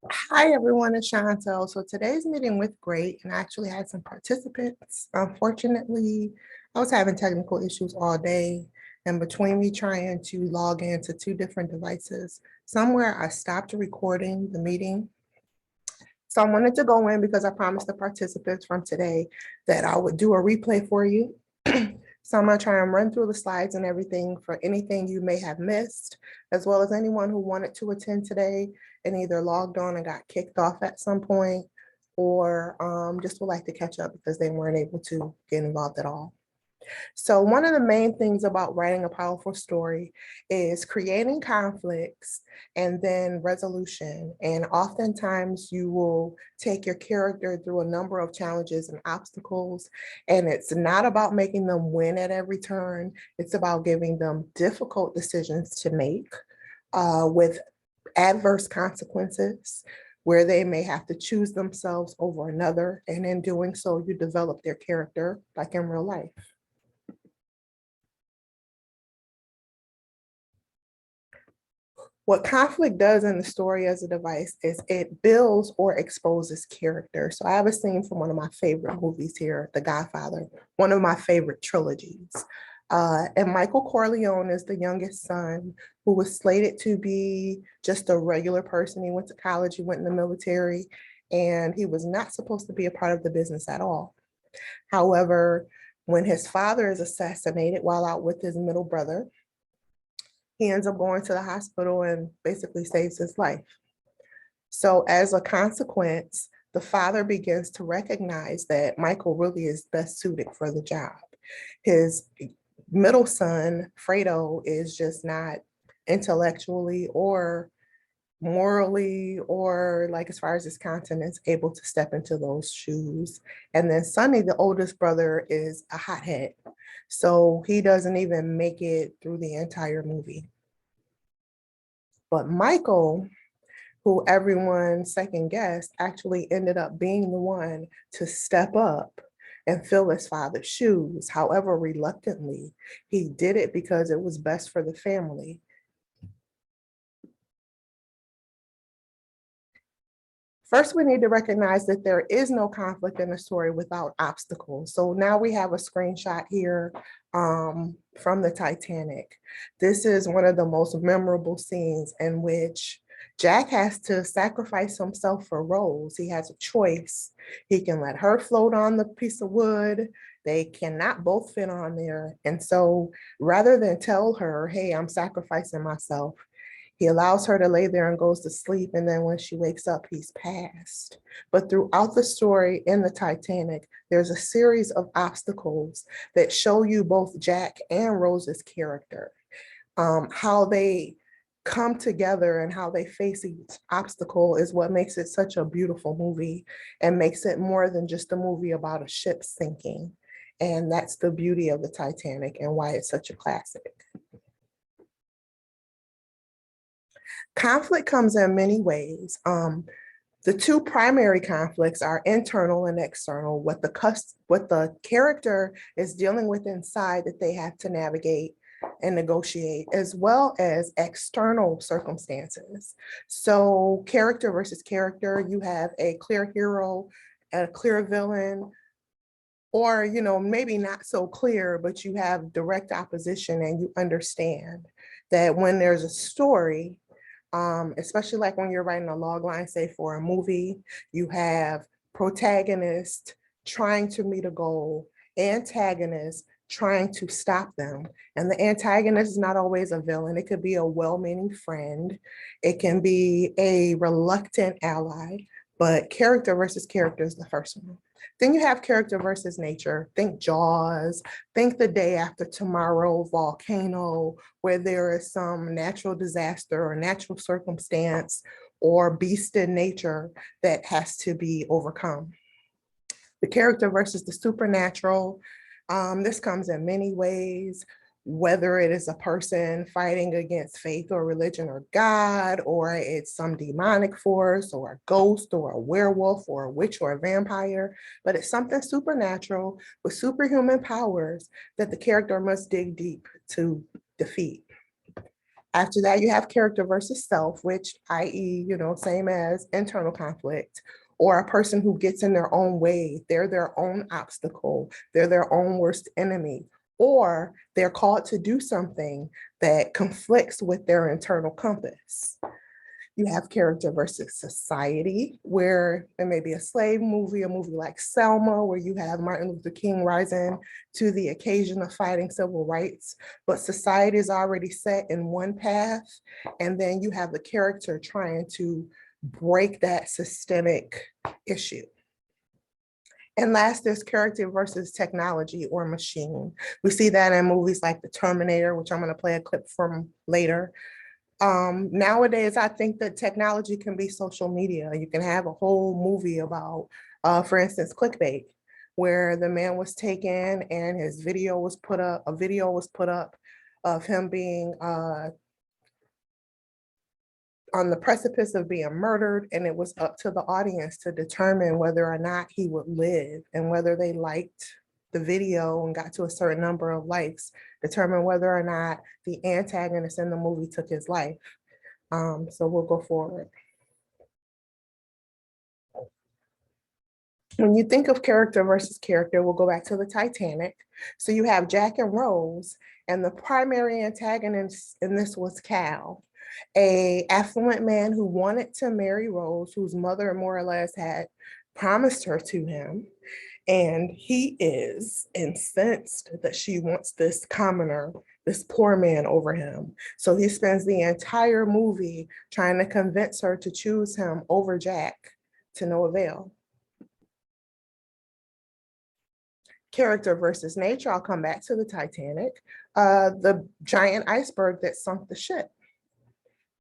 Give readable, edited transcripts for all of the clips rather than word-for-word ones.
Hi everyone, it's Chantel. So today's meeting went great and I actually had some participants. Unfortunately, I was having technical issues all day, and between me trying to log into two different devices, somewhere I stopped recording the meeting. So I wanted to go in because I promised the participants from today that I would do a replay for you. So I'm gonna try and run through the slides and everything for anything you may have missed, as well as anyone who wanted to attend today and either logged on and got kicked off at some point, or just would like to catch up because they weren't able to get involved at all. So one of the main things about writing a powerful story is creating conflicts and then resolution. And oftentimes you will take your character through a number of challenges and obstacles. And it's not about making them win at every turn. It's about giving them difficult decisions to make with adverse consequences where they may have to choose themselves over another. And in doing so, you develop their character like in real life. What conflict does in the story as a device is it builds or exposes character. So I have a scene from one of my favorite movies here, The Godfather, one of my favorite trilogies. And Michael Corleone is the youngest son who was slated to be just a regular person. He went to college, he went in the military, and he was not supposed to be a part of the business at all. However, when his father is assassinated while out with his middle brother, he ends up going to the hospital and basically saves his life. So as a consequence, the father begins to recognize that Michael really is best suited for the job. His middle son, Fredo, is just not intellectually or morally or like as far as his continence able to step into those shoes. And then Sonny, the oldest brother, is a hothead. So he doesn't even make it through the entire movie. But Michael, who everyone second guessed, actually ended up being the one to step up and fill his father's shoes. However, reluctantly, he did it because it was best for the family. First, we need to recognize that there is no conflict in the story without obstacles. So now we have a screenshot here from the Titanic. This is one of the most memorable scenes in which Jack has to sacrifice himself for Rose. He has a choice. He can let her float on the piece of wood. They cannot both fit on there. And so rather than tell her, hey, I'm sacrificing myself, he allows her to lay there and goes to sleep. And then when she wakes up, he's passed. But throughout the story in the Titanic, there's a series of obstacles that show you both Jack and Rose's character, how they come together and how they face each obstacle is what makes it such a beautiful movie and makes it more than just a movie about a ship sinking. And that's the beauty of the Titanic and why it's such a classic. Conflict comes in many ways. The two primary conflicts are internal and external, what the character is dealing with inside that they have to navigate and negotiate, as well as external circumstances. So character versus character, you have a clear hero and a clear villain, or maybe not so clear, but you have direct opposition and you understand that when there's a story, especially like when you're writing a log line, say for a movie, you have protagonist trying to meet a goal, antagonist trying to stop them. And the antagonist is not always a villain. It could be a well-meaning friend. It can be a reluctant ally, but character versus character is the first one. Then you have character versus nature. Think Jaws, think The Day After Tomorrow, Volcano, where there is some natural disaster or natural circumstance or beast in nature that has to be overcome. The character versus the supernatural. This comes in many ways, whether it is a person fighting against faith or religion or God, or it's some demonic force or a ghost or a werewolf or a witch or a vampire, but it's something supernatural with superhuman powers that the character must dig deep to defeat. After that, you have character versus self, which i.e., same as internal conflict, or a person who gets in their own way. They're their own obstacle. They're their own worst enemy, or they're called to do something that conflicts with their internal compass. You have character versus society, where it may be a slave movie, a movie like Selma, where you have Martin Luther King rising to the occasion of fighting civil rights, but society is already set in one path. And then you have the character trying to break that systemic issue. And last, there's character versus technology or machine. We see that in movies like The Terminator, which I'm going to play a clip from later. Nowadays, I think that technology can be social media. You can have a whole movie about, for instance, clickbait, where the man was taken and his video was put up, a video was put up of him being on the precipice of being murdered, and it was up to the audience to determine whether or not he would live, and whether they liked the video and got to a certain number of likes, determine whether or not the antagonist in the movie took his life. So we'll go forward. When you think of character versus character, we'll go back to the Titanic. So you have Jack and Rose, and the primary antagonist in this was Cal, a affluent man who wanted to marry Rose, whose mother more or less had promised her to him. And he is incensed that she wants this commoner, this poor man, over him. So he spends the entire movie trying to convince her to choose him over Jack, to no avail. Character versus nature, I'll come back to the Titanic. The giant iceberg that sunk the ship.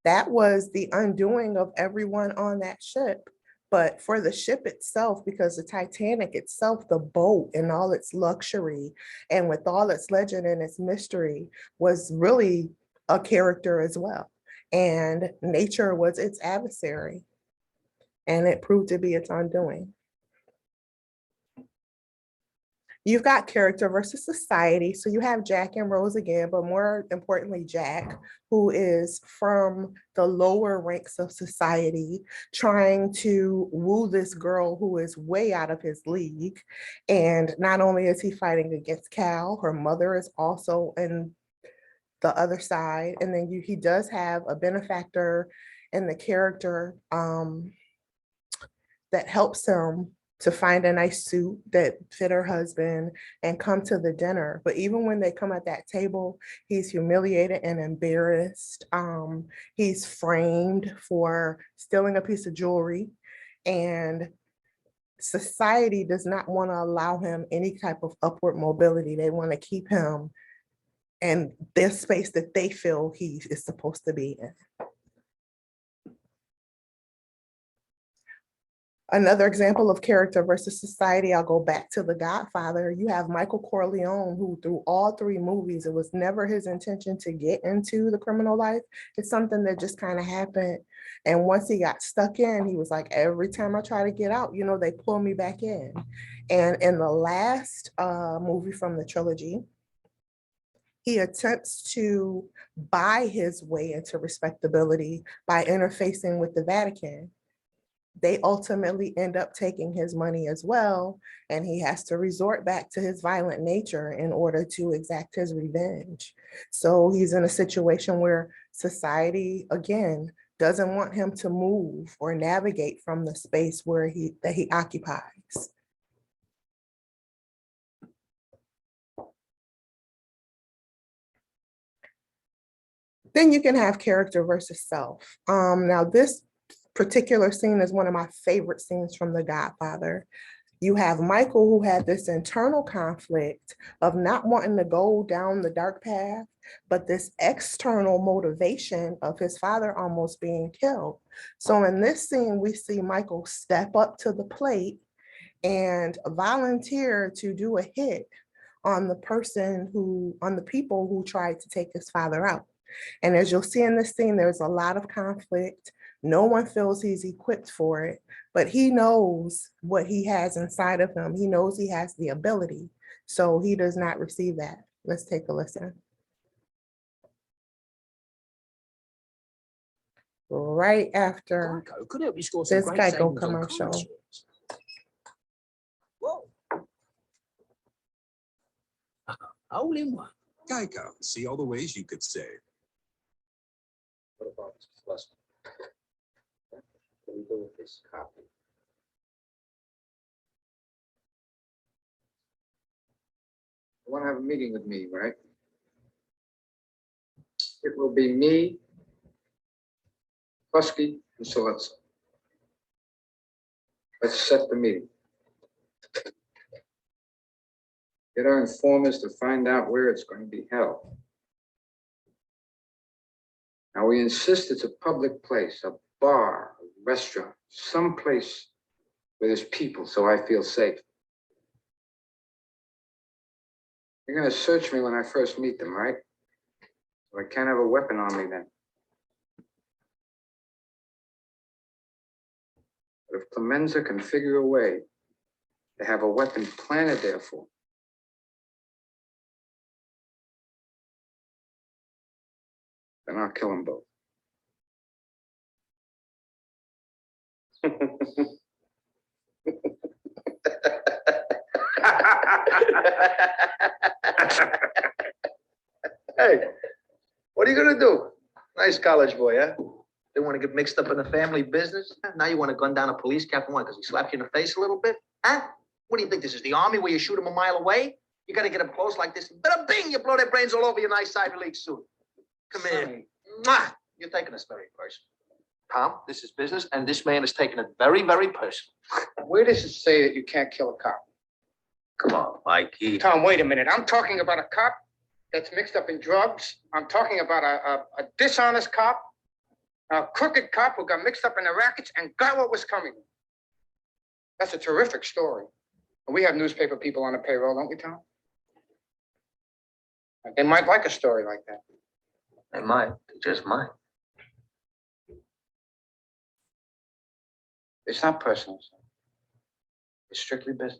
That was the undoing of everyone on that ship. But for the ship itself, because the Titanic itself, the boat and all its luxury, and with all its legend and its mystery, was really a character as well. And nature was its adversary, and it proved to be its undoing. You've got character versus society. So you have Jack and Rose again, but more importantly, Jack, who is from the lower ranks of society, trying to woo this girl who is way out of his league. And not only is he fighting against Cal, her mother is also in the other side. And then he does have a benefactor in the character that helps him to find a nice suit that fit her husband and come to the dinner. But even when they come at that table, he's humiliated and embarrassed. He's framed for stealing a piece of jewelry, and society does not want to allow him any type of upward mobility. They want to keep him in this space that they feel he is supposed to be in. Another example of character versus society, I'll go back to The Godfather. You have Michael Corleone, who through all three movies, it was never his intention to get into the criminal life. It's something that just kind of happened. And once he got stuck in, he was like, every time I try to get out, they pull me back in. And in the last movie from the trilogy, he attempts to buy his way into respectability by interfacing with the Vatican. They ultimately end up taking his money as well, and he has to resort back to his violent nature in order to exact his revenge. So he's in a situation where society, again, doesn't want him to move or navigate from the space that he occupies. Then you can have character versus self. Now this particular scene is one of my favorite scenes from The Godfather. You have Michael, who had this internal conflict of not wanting to go down the dark path, but this external motivation of his father almost being killed. So in this scene, we see Michael step up to the plate and volunteer to do a hit on the people who tried to take his father out. And as you'll see in this scene, there's a lot of conflict. No one feels he's equipped for it, but he knows what he has inside of him. He knows he has the ability, so he does not receive that. Let's take a listen. right after Geico could help you score some this great Geico savings on car commercial. insurance. Whoa. All in one. Geico. See all the ways you could save. What about this plus? What do we do with this copy? You want to have a meeting with me, right? It will be me, Husky, and Soletsa. Let's set the meeting. Get our informers to find out where it's going to be held. Now, we insist it's a public place, a bar, a restaurant, someplace where there's people, so I feel safe. You're going to search me when I first meet them, right? So I can't have a weapon on me then. But if Clemenza can figure a way to have a weapon planted there for, then I'll kill them both. Hey, what are you gonna do? Nice college boy, huh? Didn't want to get mixed up in the family business? Now you want to gun down a police captain, why? Because he slapped you in the face a little bit? Huh? What do you think this is, the army where you shoot them a mile away? You got to get up close like this. Bada bing, you blow their brains all over your nice Ivy League suit. Come here. Mwah! You're taking this very personal. Tom, this is business, and this man is taking it very, very personal. Where does it say that you can't kill a cop? Come on, Mikey. Tom, wait a minute. I'm talking about a cop that's mixed up in drugs. I'm talking about a dishonest cop, a crooked cop who got mixed up in the rackets and got what was coming. That's a terrific story. And we have newspaper people on the payroll, don't we, Tom? They might like a story like that. They might. They just might. It's not personal, sir. It's strictly business.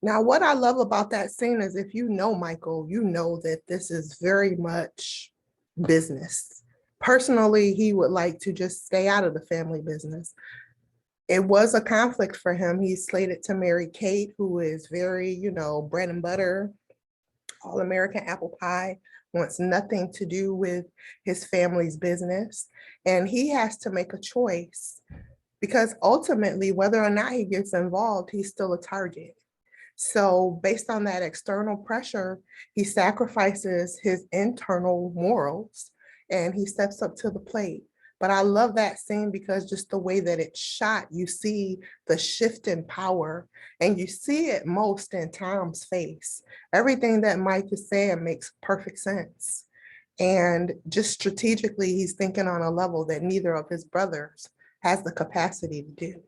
Now, what I love about that scene is if you know Michael, you know that this is very much business. Personally, he would like to just stay out of the family business. It was a conflict for him. He's slated to marry Kate, who is very, bread and butter, all-American apple pie, wants nothing to do with his family's business. And he has to make a choice because ultimately, whether or not he gets involved, he's still a target. So based on that external pressure, he sacrifices his internal morals and he steps up to the plate. But I love that scene because just the way that it's shot, you see the shift in power and you see it most in Tom's face. Everything that Mike is saying makes perfect sense. And just strategically, he's thinking on a level that neither of his brothers has the capacity to do.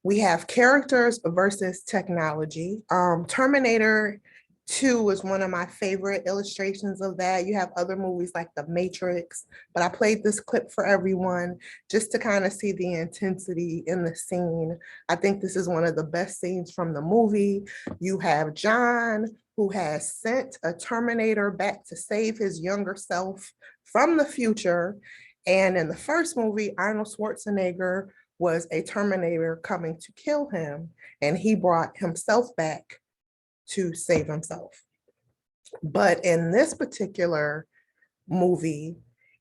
We have characters versus technology. Terminator 2 is one of my favorite illustrations of that. You have other movies like The Matrix, but I played this clip for everyone just to kind of see the intensity in the scene. I think this is one of the best scenes from the movie. You have John, who has sent a Terminator back to save his younger self from the future. And in the first movie, Arnold Schwarzenegger was a Terminator coming to kill him, and he brought himself back to save himself. But in this particular movie,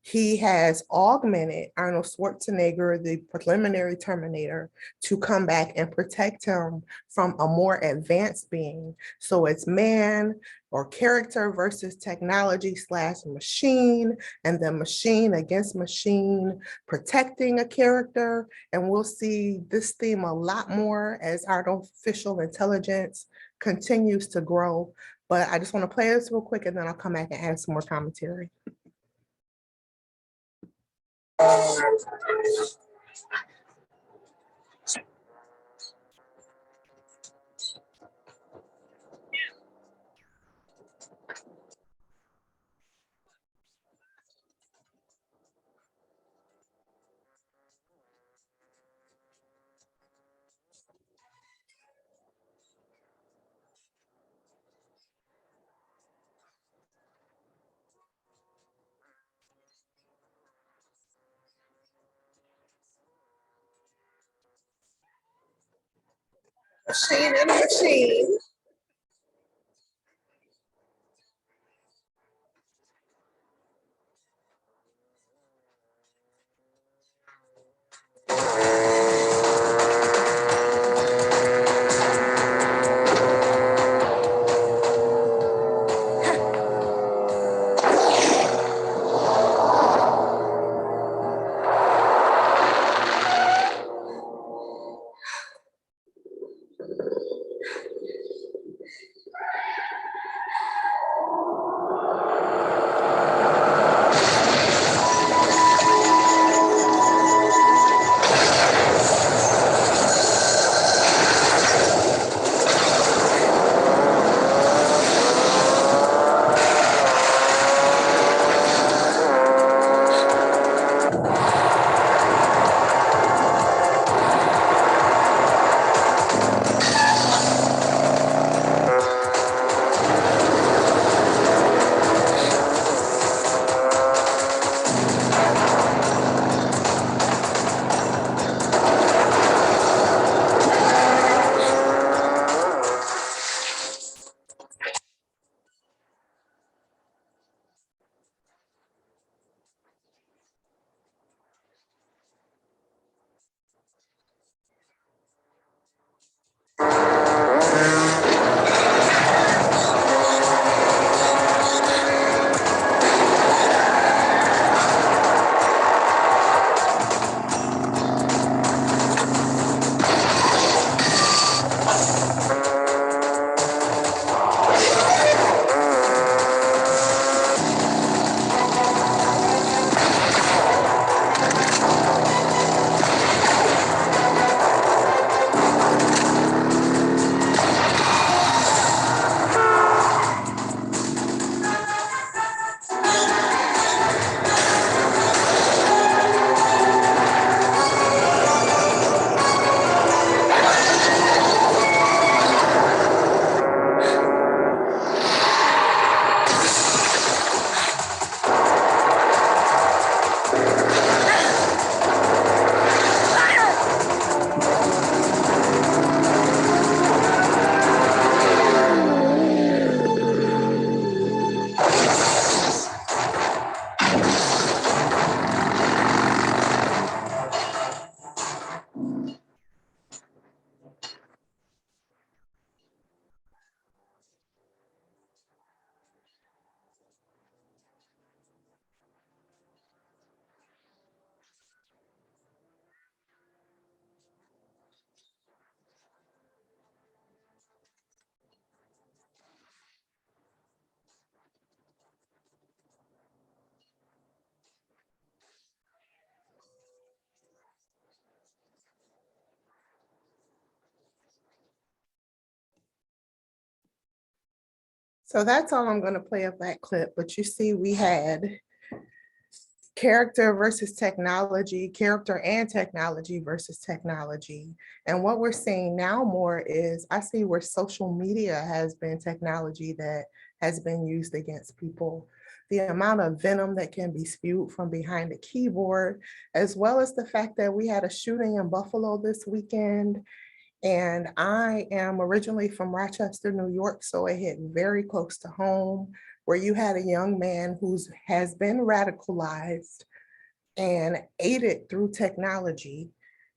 he has augmented Arnold Schwarzenegger, the preliminary Terminator, to come back and protect him from a more advanced being. So it's man or character versus technology / machine, and then machine against machine, protecting a character. And we'll see this theme a lot more as artificial intelligence continues to grow. But I just want to play this real quick and then I'll come back and add some more commentary. Machine in a machine. So that's all I'm going to play of that clip. But you see, we had character versus technology, character and technology versus technology. And what we're seeing now more is I see where social media has been technology that has been used against people. The amount of venom that can be spewed from behind a keyboard, as well as the fact that we had a shooting in Buffalo this weekend. And I am originally from Rochester, New York, so it hit very close to home, where you had a young man who has been radicalized and aided through technology,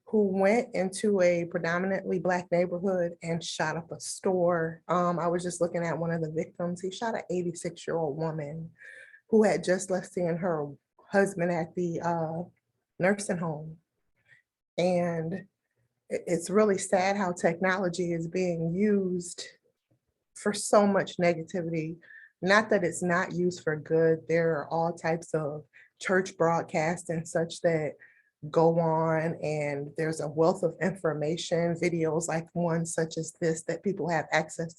who went into a predominantly Black neighborhood and shot up a store. I was just looking at one of the victims. He shot an 86-year-old woman who had just left seeing her husband at the nursing home. And it's really sad how technology is being used for so much negativity. Not that it's not used for good. There are all types of church broadcasts and such that go on, and there's a wealth of information, videos like one such as this that people have access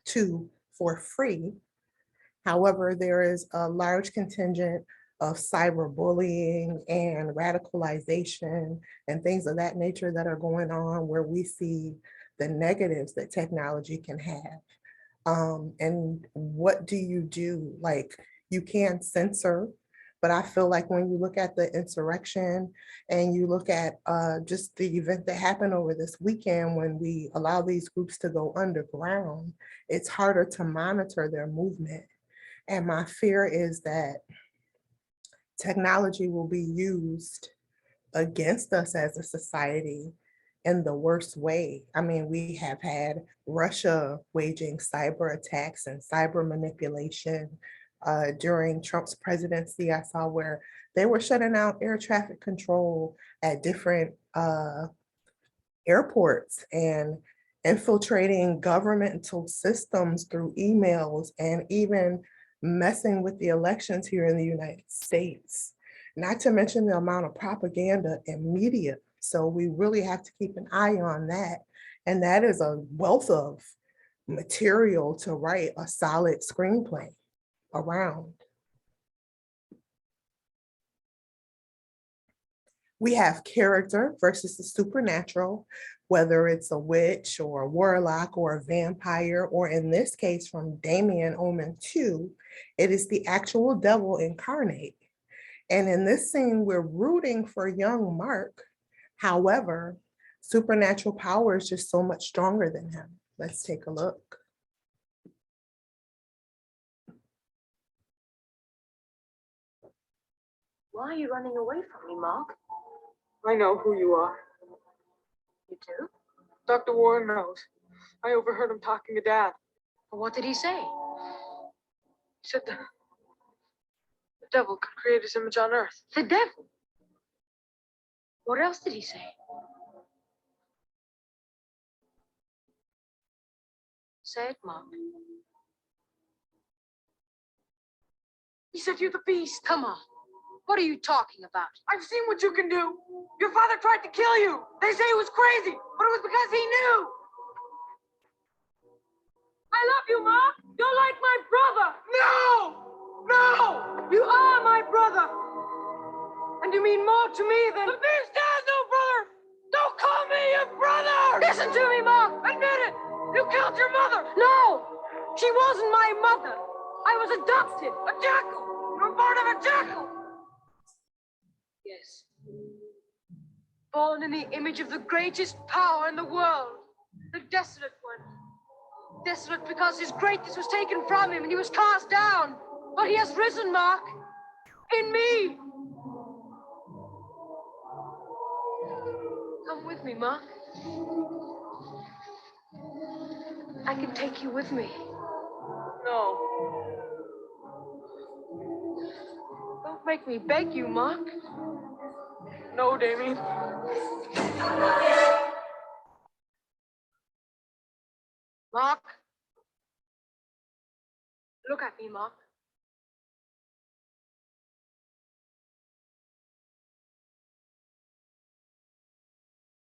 to for free. However, there is a large contingent of cyberbullying and radicalization and things of that nature that are going on, where we see the negatives that technology can have. And what do? Like, you can censor, But I feel like when you look at the insurrection and you look at just the event that happened over this weekend, when we allow these groups to go underground, it's harder to monitor their movement. And my fear is that technology will be used against us as a society in the worst way. I mean, we have had Russia waging cyber attacks and cyber manipulation. During Trump's presidency, I saw where they were shutting out air traffic control at different airports and infiltrating governmental systems through emails and even messing with the elections here in the United States. Not to mention the amount of propaganda and media. So we really have to keep an eye on that. And that is a wealth of material to write a solid screenplay around. We have character versus the supernatural, whether it's a witch or a warlock or a vampire, or in this case from Damien Omen 2, it is the actual devil incarnate. And in this scene, we're rooting for young Mark. However, supernatural power is just so much stronger than him. Let's take a look. Why are you running away from me, Mark? I know who you are. You do? Dr. Warren knows. I overheard him talking to Dad. What did he say? He said the devil could create his image on Earth. The devil? What else did he say? Say it, Mark. He said you're the beast. Come on. What are you talking about? I've seen what you can do. Your father tried to kill you. They say it was crazy, but it was because he knew. I love you, Mark. You're like my brother. No! No! You are my brother. And you mean more to me than... The beast has no brother! Don't call me your brother! Listen to me, Mark. Admit it. You killed your mother. No! She wasn't my mother. I was adopted. A jackal. You were born of a jackal. Yes. Born in the image of the greatest power in the world, the desolate one. Desolate because his greatness was taken from him and he was cast down. But he has risen, Mark, in me. Come with me, Mark. I can take you with me. No. Don't make me beg you, Mark. No, Damien. Mark. Look at me, Mark.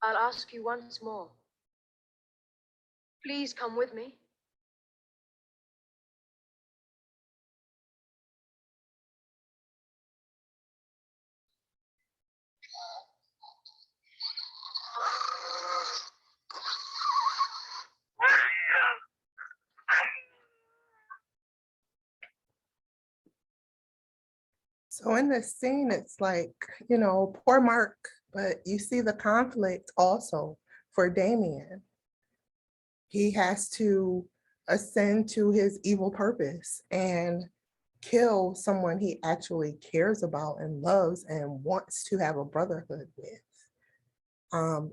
I'll ask you once more. Please come with me. So in this scene, it's like, you know, poor Mark, but you see the conflict also for Damien. He has to ascend to his evil purpose and kill someone he actually cares about and loves and wants to have a brotherhood with.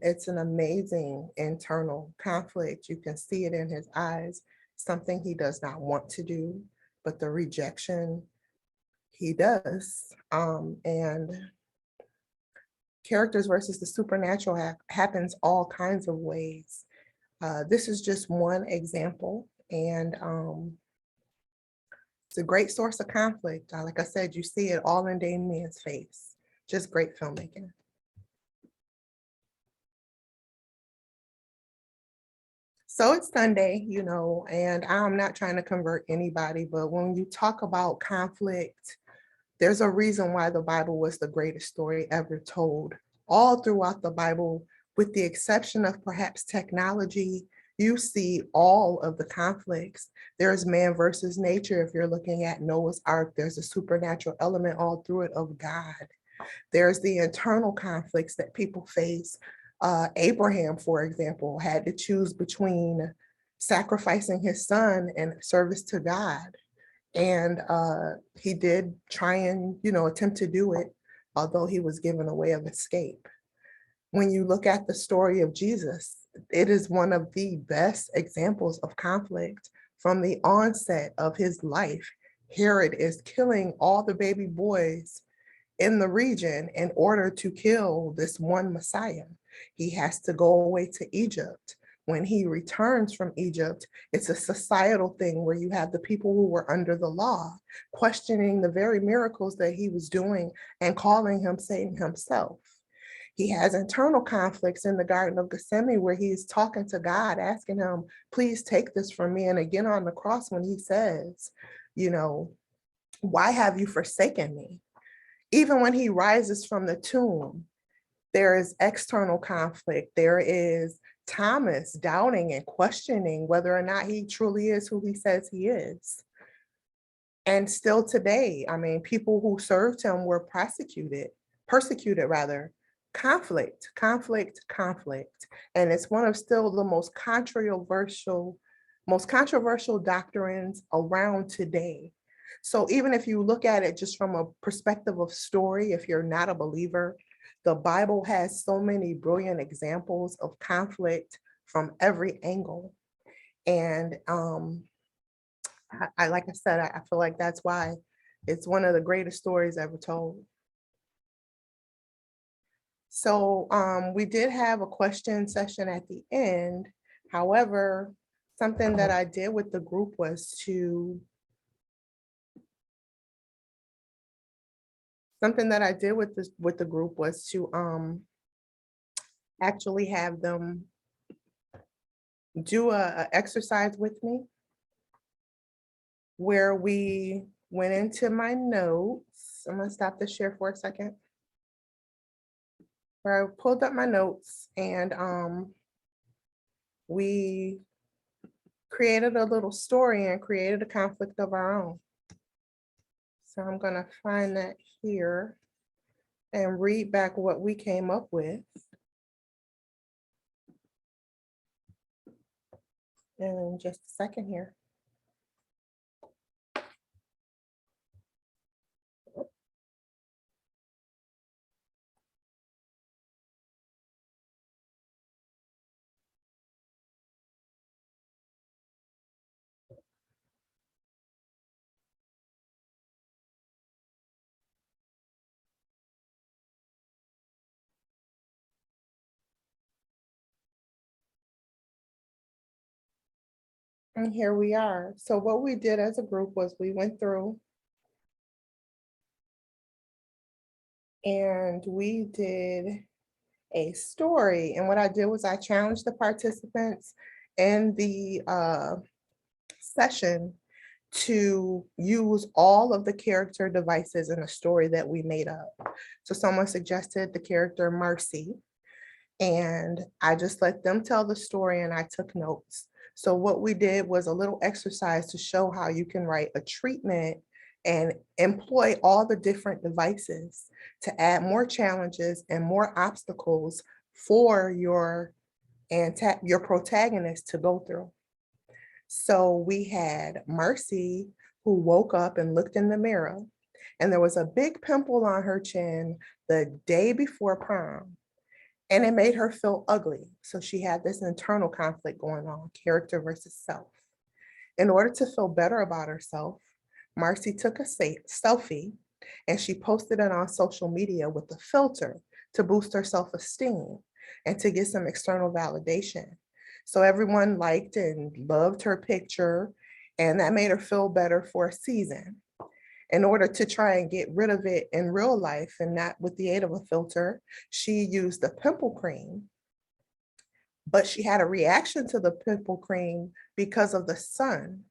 It's an amazing internal conflict. You can see it in his eyes, something he does not want to do, but the rejection he does. And characters versus the supernatural happens all kinds of ways. This is just one example, and it's a great source of conflict. Like I said, you see it all in Damien's face. Just great filmmaking. So it's Sunday, you know, and I'm not trying to convert anybody, but when you talk about conflict, there's a reason why the Bible was the greatest story ever told. All throughout the Bible, with the exception of perhaps technology you see all of the conflicts. There's man versus nature. If you're looking at Noah's Ark, there's a supernatural element all through it of God. There's the internal conflicts that people face. Abraham, for example, had to choose between sacrificing his son and service to God. And he did try and, attempt to do it, although he was given a way of escape. When you look at the story of Jesus, it is one of the best examples of conflict from the onset of his life. Herod is killing all the baby boys in the region in order to kill this one Messiah. He has to go away to Egypt. When he returns from Egypt, it's a societal thing where you have the people who were under the law questioning the very miracles that he was doing and calling him Satan himself. He has internal conflicts in the Garden of Gethsemane where he's talking to God, asking him, please take this from me. And again on the cross when he says, why have you forsaken me? Even when he rises from the tomb, there is external conflict. There is Thomas doubting and questioning whether or not he truly is who he says he is. And still today, people who served him were persecuted rather. Conflict. And it's one of still the most controversial doctrines around today. So even if you look at it just from a perspective of story, if you're not a believer, the Bible has so many brilliant examples of conflict from every angle. And like I said, I feel like that's why it's one of the greatest stories ever told. So we did have a question session at the end. However, something that I did with the group was to actually have them do a exercise with me where we went into my notes. I'm gonna stop the share for a second. Where I pulled up my notes and we created a little story and created a conflict of our own. So I'm gonna find that here and read back what we came up with. In just a second here. And here we are. So what we did as a group was we went through and we did a story. And what I did was I challenged the participants in the session to use all of the character devices in a story that we made up. So someone suggested the character Marcy, and I just let them tell the story and I took notes. So what we did was a little exercise to show how you can write a treatment and employ all the different devices to add more challenges and more obstacles for your protagonist to go through. So we had Marcy, who woke up and looked in the mirror, and there was a big pimple on her chin the day before prom. And it made her feel ugly. So she had this internal conflict going on, character versus self. In order to feel better about herself, Marcy took a selfie and she posted it on social media with a filter to boost her self-esteem and to get some external validation. So everyone liked and loved her picture, and that made her feel better for a season. In order to try and get rid of it in real life and not with the aid of a filter, she used the pimple cream, but she had a reaction to the pimple cream because of the sun.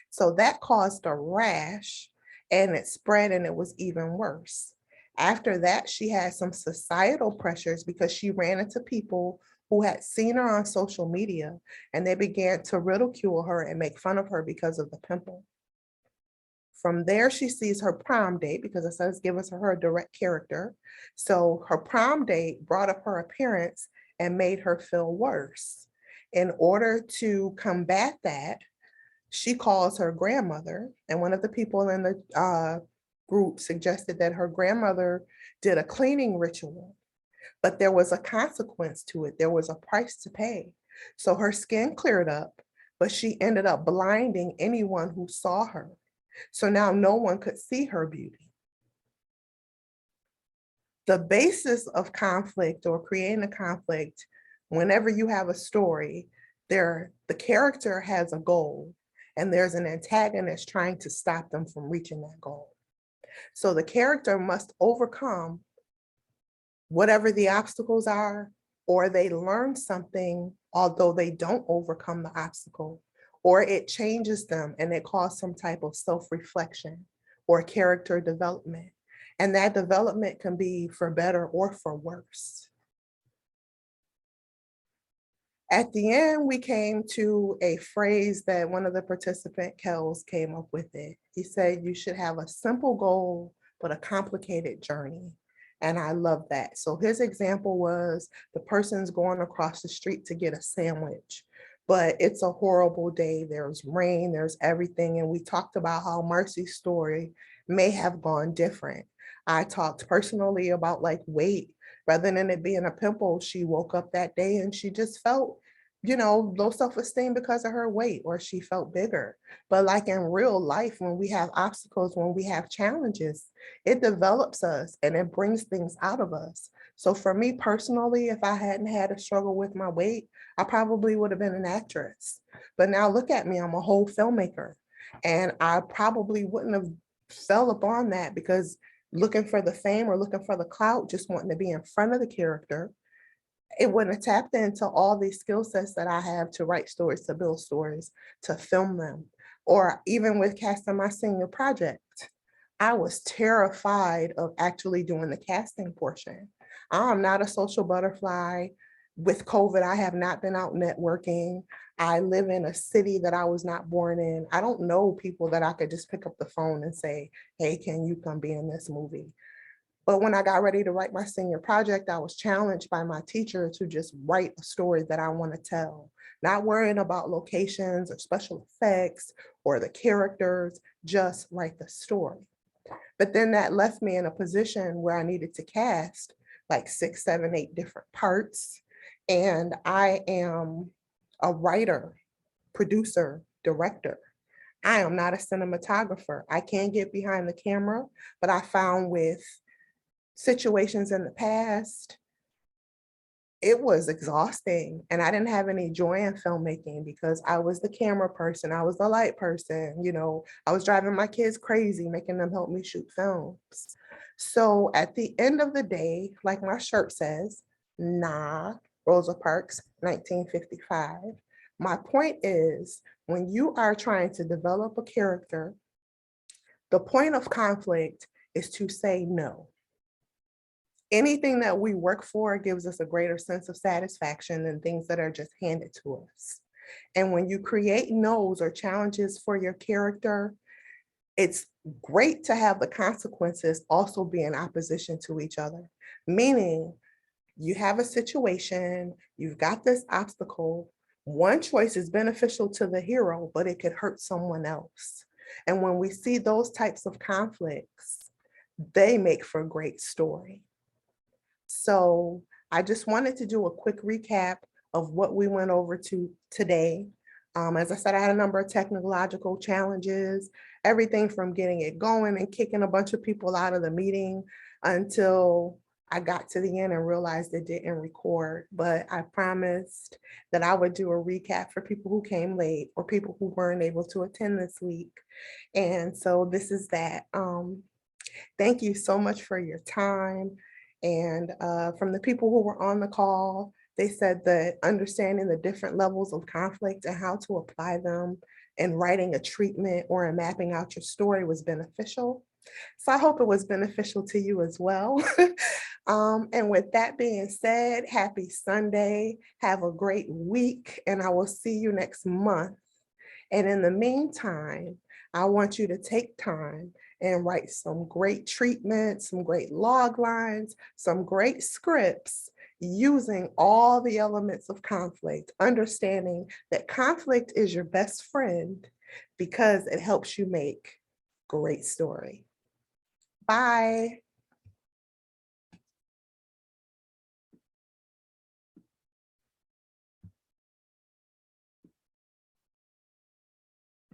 So that caused a rash and it spread and it was even worse. After that, she had some societal pressures because she ran into people who had seen her on social media, and they began to ridicule her and make fun of her because of the pimple. From there, she sees her prom date, because it says give us her direct character. So her prom date brought up her appearance and made her feel worse. In order to combat that, she calls her grandmother, and one of the people in the group suggested that her grandmother did a cleaning ritual, but there was a consequence to it. There was a price to pay. So her skin cleared up, but she ended up blinding anyone who saw her. So now no one could see her beauty. The basis of conflict or creating a conflict, whenever you have a story, the character has a goal and there's an antagonist trying to stop them from reaching that goal. So the character must overcome whatever the obstacles are, or they learn something although they don't overcome the obstacle, or it changes them and it causes some type of self-reflection or character development. And that development can be for better or for worse. At the end, we came to a phrase that one of the participant, Kells, came up with it. He said, you should have a simple goal, but a complicated journey. And I love that. So his example was the person's going across the street to get a sandwich, but it's a horrible day. There's rain, there's everything. And we talked about how Marcy's story may have gone different. I talked personally about like weight. Rather than it being a pimple, she woke up that day and she just felt, low self-esteem because of her weight, or she felt bigger. But like in real life, when we have obstacles, when we have challenges, it develops us and it brings things out of us. So for me personally, if I hadn't had a struggle with my weight, I probably would have been an actress. But now look at me, I'm a whole filmmaker. And I probably wouldn't have fell upon that because looking for the fame or looking for the clout, just wanting to be in front of the character, it wouldn't have tapped into all these skill sets that I have to write stories, to build stories, to film them. Or even with casting my senior project, I was terrified of actually doing the casting portion. I'm not a social butterfly. With COVID, I have not been out networking. I live in a city that I was not born in. I don't know people that I could just pick up the phone and say, hey, can you come be in this movie? But when I got ready to write my senior project, I was challenged by my teacher to just write a story that I want to tell, not worrying about locations or special effects or the characters, just write the story. But then that left me in a position where I needed to cast like 6, 7, 8 different parts. And I am a writer, producer, director. I am not a cinematographer. I can get behind the camera, but I found with situations in the past, it was exhausting and I didn't have any joy in filmmaking because I was the camera person, I was the light person, I was driving my kids crazy, making them help me shoot films. So at the end of the day, like my shirt says, nah, Rosa Parks, 1955. My point is, when you are trying to develop a character, the point of conflict is to say no. Anything that we work for gives us a greater sense of satisfaction than things that are just handed to us. And when you create no's or challenges for your character, it's great to have the consequences also be in opposition to each other. Meaning, you have a situation, you've got this obstacle, one choice is beneficial to the hero, but it could hurt someone else. And when we see those types of conflicts, they make for a great story. So I just wanted to do a quick recap of what we went over to today. As I said, I had a number of technological challenges, everything from getting it going and kicking a bunch of people out of the meeting until I got to the end and realized it didn't record. But I promised that I would do a recap for people who came late or people who weren't able to attend this week. And so this is that. Thank you so much for your time. And from the people who were on the call, they said that understanding the different levels of conflict and how to apply them in writing a treatment or in mapping out your story was beneficial. So I hope it was beneficial to you as well. And with that being said, happy Sunday. Have a great week, and I will see you next month. And in the meantime, I want you to take time and write some great treatments, some great log lines, some great scripts using all the elements of conflict, understanding that conflict is your best friend because it helps you make great story. Bye.